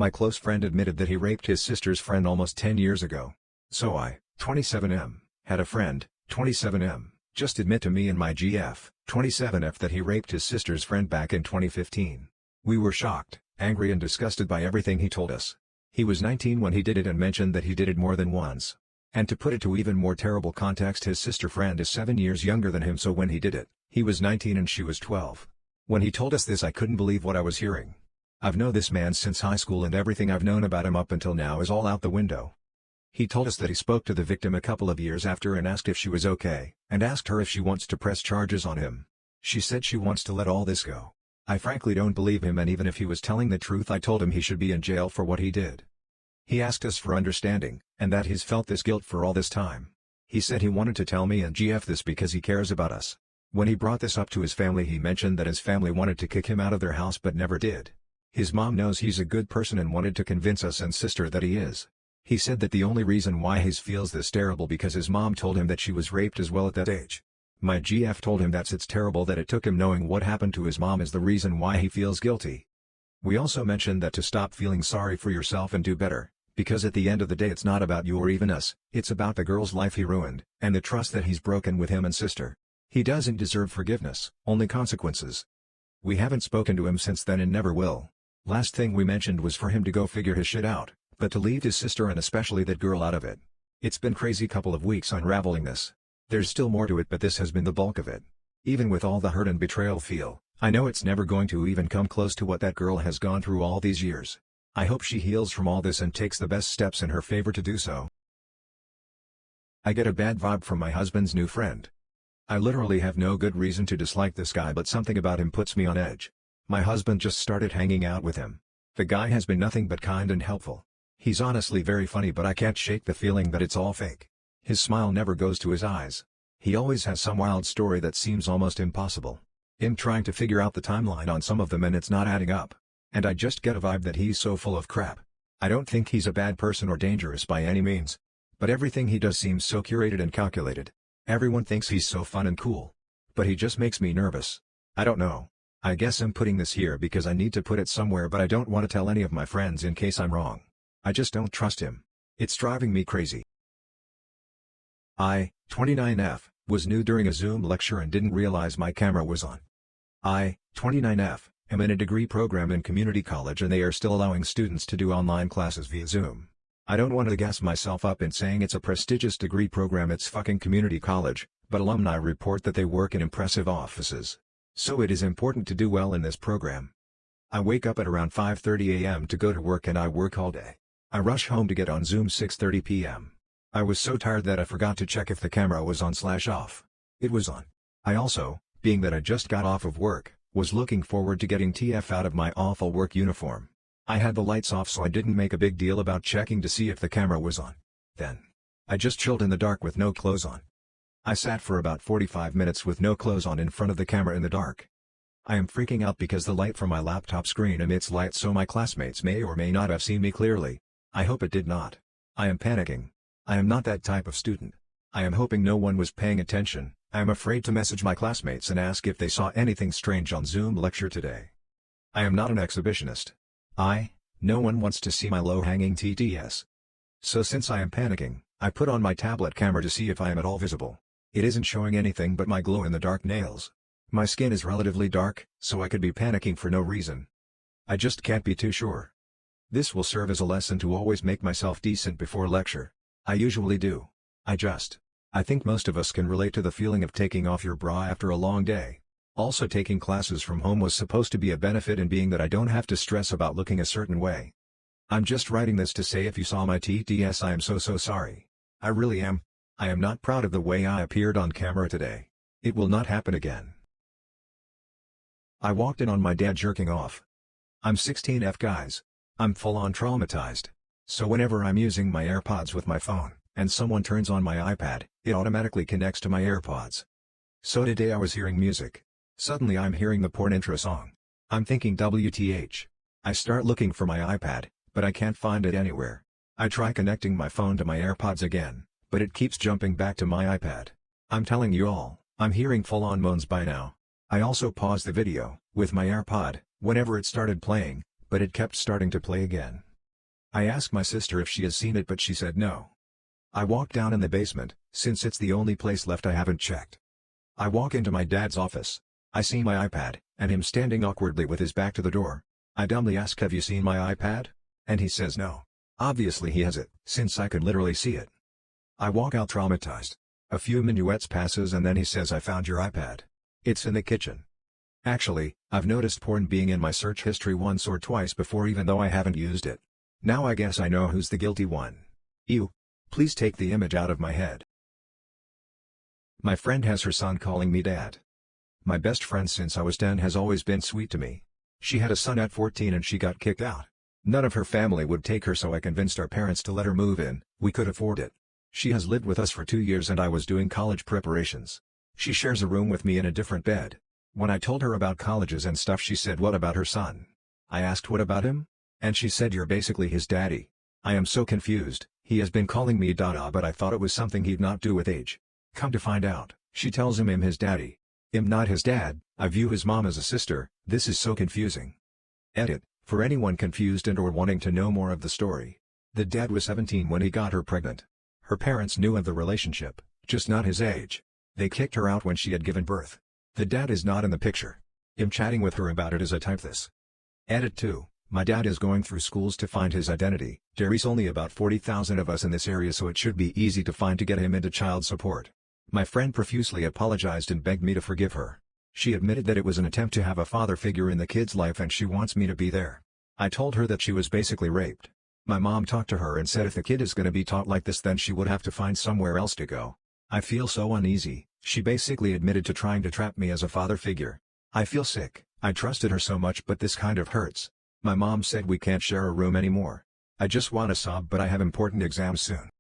My close friend admitted that he raped his sister's friend almost 10 years ago. So I, 27M, had a friend, 27M, just admit to me and my GF, 27F, that he raped his sister's friend back in 2015. We were shocked, angry and disgusted by everything he told us. He was 19 when he did it and mentioned that he did it more than once. And to put it to even more terrible context, his sister friend is 7 years younger than him, so when he did it, he was 19 and she was 12. When he told us this, I couldn't believe what I was hearing. I've known this man since high school and everything I've known about him up until now is all out the window. He told us that he spoke to the victim a couple of years after and asked if she was okay, and asked her if she wants to press charges on him. She said she wants to let all this go. I frankly don't believe him, and even if he was telling the truth, I told him he should be in jail for what he did. He asked us for understanding, and that he's felt this guilt for all this time. He said he wanted to tell me and GF this because he cares about us. When he brought this up to his family, he mentioned that his family wanted to kick him out of their house but never did. His mom knows he's a good person and wanted to convince us and sister that he is. He said that the only reason why he feels this terrible because his mom told him that she was raped as well at that age. My GF told him it's terrible that it took him knowing what happened to his mom is the reason why he feels guilty. We also mentioned that to stop feeling sorry for yourself and do better, because at the end of the day it's not about you or even us, it's about the girl's life he ruined, and the trust that he's broken with him and sister. He doesn't deserve forgiveness, only consequences. We haven't spoken to him since then and never will. Last thing we mentioned was for him to go figure his shit out, but to leave his sister and especially that girl out of it. It's been crazy couple of weeks unraveling this. There's still more to it, but this has been the bulk of it. Even with all the hurt and betrayal I know it's never going to even come close to what that girl has gone through all these years. I hope she heals from all this and takes the best steps in her favor to do so. I get a bad vibe from my husband's new friend. I literally have no good reason to dislike this guy, but something about him puts me on edge. My husband just started hanging out with him. The guy has been nothing but kind and helpful. He's honestly very funny, but I can't shake the feeling that it's all fake. His smile never goes to his eyes. He always has some wild story that seems almost impossible. I'm trying to figure out the timeline on some of them and it's not adding up. And I just get a vibe that he's so full of crap. I don't think he's a bad person or dangerous by any means. But everything he does seems so curated and calculated. Everyone thinks he's so fun and cool. But he just makes me nervous. I don't know. I guess I'm putting this here because I need to put it somewhere, but I don't want to tell any of my friends in case I'm wrong. I just don't trust him. It's driving me crazy. I, 29F, was new during a Zoom lecture and didn't realize my camera was on. I, 29F, am in a degree program in community college and they are still allowing students to do online classes via Zoom. I don't want to gas myself up in saying it's a prestigious degree program, it's fucking community college, but alumni report that they work in impressive offices. So it is important to do well in this program. I wake up at around 5:30 a.m. to go to work and I work all day. I rush home to get on Zoom 6:30 p.m. I was so tired that I forgot to check if the camera was on/off. It was on. I also, being that I just got off of work, was looking forward to getting TF out of my awful work uniform. I had the lights off so I didn't make a big deal about checking to see if the camera was on. Then, I just chilled in the dark with no clothes on. I sat for about 45 minutes with no clothes on in front of the camera in the dark. I am freaking out because the light from my laptop screen emits light so my classmates may or may not have seen me clearly. I hope it did not. I am panicking. I am not that type of student. I am hoping no one was paying attention. I am afraid to message my classmates and ask if they saw anything strange on Zoom lecture today. I am not an exhibitionist. No one wants to see my low-hanging TTS. So since I am panicking, I put on my tablet camera to see if I am at all visible. It isn't showing anything but my glow-in-the-dark nails. My skin is relatively dark, so I could be panicking for no reason. I just can't be too sure. This will serve as a lesson to always make myself decent before lecture. I usually do. I think most of us can relate to the feeling of taking off your bra after a long day. Also, taking classes from home was supposed to be a benefit in being that I don't have to stress about looking a certain way. I'm just writing this to say if you saw my TTS I am so sorry. I really am. I am not proud of the way I appeared on camera today. It will not happen again. I walked in on my dad jerking off. I'm 16F guys. I'm full-on traumatized. So whenever I'm using my AirPods with my phone, and someone turns on my iPad, it automatically connects to my AirPods. So today I was hearing music. Suddenly I'm hearing the porn intro song. I'm thinking WTH. I start looking for my iPad, but I can't find it anywhere. I try connecting my phone to my AirPods again, but it keeps jumping back to my iPad. I'm telling you all, I'm hearing full-on moans by now. I also paused the video, with my AirPod, whenever it started playing, but it kept starting to play again. I asked my sister if she has seen it but she said no. I walk down in the basement, since it's the only place left I haven't checked. I walk into my dad's office. I see my iPad, and him standing awkwardly with his back to the door. I dumbly ask, have you seen my iPad? And he says no. Obviously he has it, since I could literally see it. I walk out traumatized. A few minuets passes and then he says, I found your iPad. It's in the kitchen. Actually, I've noticed porn being in my search history once or twice before even though I haven't used it. Now I guess I know who's the guilty one. Ew. Please take the image out of my head. My friend has her son calling me dad. My best friend since I was 10 has always been sweet to me. She had a son at 14 and she got kicked out. None of her family would take her, so I convinced our parents to let her move in. We could afford it. She has lived with us for 2 years and I was doing college preparations. She shares a room with me in a different bed. When I told her about colleges and stuff, she said, what about her son? I asked, what about him? And she said, you're basically his daddy. I am so confused. He has been calling me Dada, but I thought it was something he'd not do with age. Come to find out, she tells him I'm his daddy. I'm not his dad. I view his mom as a sister. This is so confusing. Edit, for anyone confused and or wanting to know more of the story. The dad was 17 when he got her pregnant. Her parents knew of the relationship, just not his age. They kicked her out when she had given birth. The dad is not in the picture. I'm chatting with her about it as I type this. Edit 2. My dad is going through schools to find his identity. There's only about 40,000 of us in this area, so it should be easy to find to get him into child support. My friend profusely apologized and begged me to forgive her. She admitted that it was an attempt to have a father figure in the kid's life and she wants me to be there. I told her that she was basically raped. My mom talked to her and said if the kid is going to be taught like this, then she would have to find somewhere else to go. I feel so uneasy. She basically admitted to trying to trap me as a father figure. I feel sick. I trusted her so much, but this kind of hurts. My mom said we can't share a room anymore. I just want to sob, but I have important exams soon.